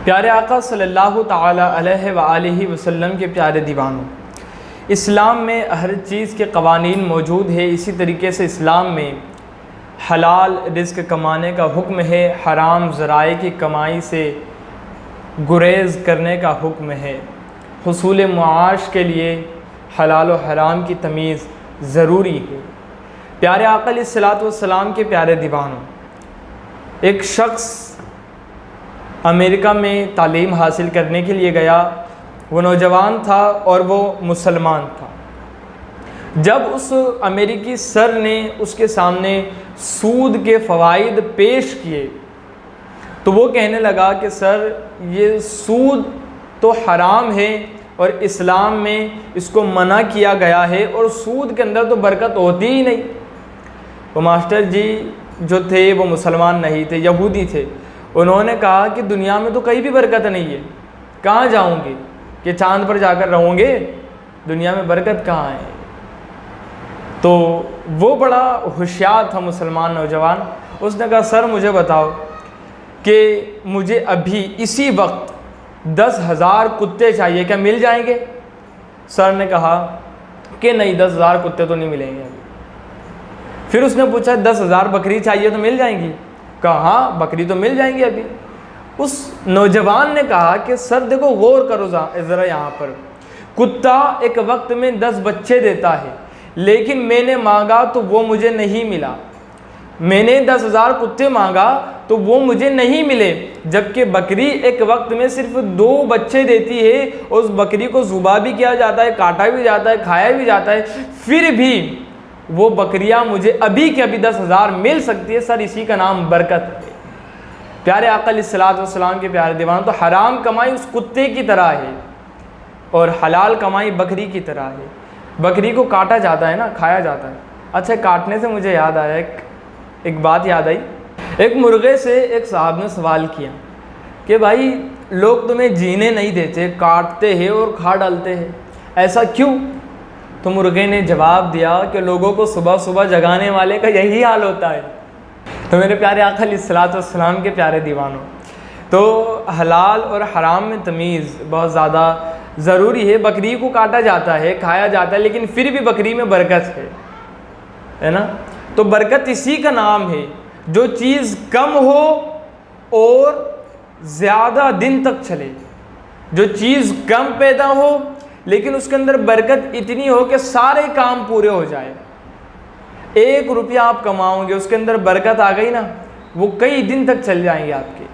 प्यारे आका सल्लल्लाहु ताला अलैहि वसल्लम के प्यारे दीवानों, इस्लाम में हर चीज़ के क़वानीन मौजूद है। इसी तरीके से इस्लाम में हलाल रिज़्क़ कमाने का हुक्म है, हराम ज़राए की कमाई से गुरेज़ करने का हुक्म है। हुसूल मुआश के लिए हलाल व हराम की तमीज़ ज़रूरी है। प्यारे आका अलैहिस्सलातु वस्सलाम के प्यारे दीवानों, एक शख्स अमेरिका में तालीम हासिल करने के लिए गया। वो नौजवान था और वो मुसलमान था। जब उस अमेरिकी सर ने उसके सामने सूद के फ़वाइद पेश किए तो वो कहने लगा कि सर, ये सूद तो हराम है और इस्लाम में इसको मना किया गया है और सूद के अंदर तो बरकत होती ही नहीं। वो मास्टर जी जो थे वो मुसलमान नहीं थे, यहूदी थे। उन्होंने कहा कि दुनिया में तो कहीं भी बरकत नहीं है, कहाँ जाऊँगे कि चांद पर जाकर रहूँगे, दुनिया में बरकत कहाँ है। तो वो बड़ा होशियार था मुसलमान नौजवान। उसने कहा सर मुझे बताओ कि मुझे अभी इसी वक्त 10,000 कुत्ते चाहिए, क्या मिल जाएंगे? सर ने कहा कि नहीं, 10,000 कुत्ते तो नहीं मिलेंगे अभी। फिर उसने पूछा 10,000 बकरी चाहिए तो मिल जाएंगी? कहा हाँ, बकरी तो मिल जाएंगी अभी। उस नौजवान ने कहा कि सर देखो, गौर करो ज़रा यहाँ पर, कुत्ता एक वक्त में 10 बच्चे देता है, लेकिन मैंने मांगा तो वो मुझे नहीं मिला। मैंने 10,000 कुत्ते मांगा तो वो मुझे नहीं मिले, जबकि बकरी एक वक्त में सिर्फ 2 बच्चे देती है। उस बकरी को ज़ुबा भी किया जाता है, काटा भी जाता है, खाया भी जाता है, फिर भी वो बकरियां मुझे अभी के अभी 10,000 मिल सकती है। सर, इसी का नाम बरकत है। प्यारे आका अलैहिस्सलातु वस्सलाम के प्यारे दीवान, तो हराम कमाई उस कुत्ते की तरह है और हलाल कमाई बकरी की तरह है। बकरी को काटा जाता है ना, खाया जाता है। अच्छा, काटने से मुझे याद आया, एक बात याद आई। एक मुर्गे से एक साहब ने सवाल किया कि भाई, लोग तुम्हें जीने नहीं देते, काटते हैं और खा डालते हैं, ऐसा क्यों? तो मुर्गे ने जवाब दिया कि लोगों को सुबह सुबह जगाने वाले का यही हाल होता है। तो मेरे प्यारे आका अलैहिस्सलातु वस्सलाम के प्यारे दीवानों, तो हलाल और हराम में तमीज़ बहुत ज़्यादा ज़रूरी है। बकरी को काटा जाता है, खाया जाता है, लेकिन फिर भी बकरी में बरकत है ना। तो बरकत इसी का नाम है, जो चीज़ कम हो और ज़्यादा दिन तक चले। जो चीज़ कम पैदा हो लेकिन उसके अंदर बरकत इतनी हो कि सारे काम पूरे हो जाए। 1 रुपया आप कमाओगे, उसके अंदर बरकत आ गई ना, वो कई दिन तक चल जाएंगे आपके।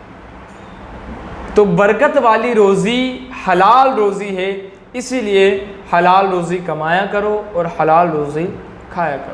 तो बरकत वाली रोज़ी हलाल रोज़ी है, इसीलिए हलाल रोज़ी कमाया करो और हलाल रोज़ी खाया करो।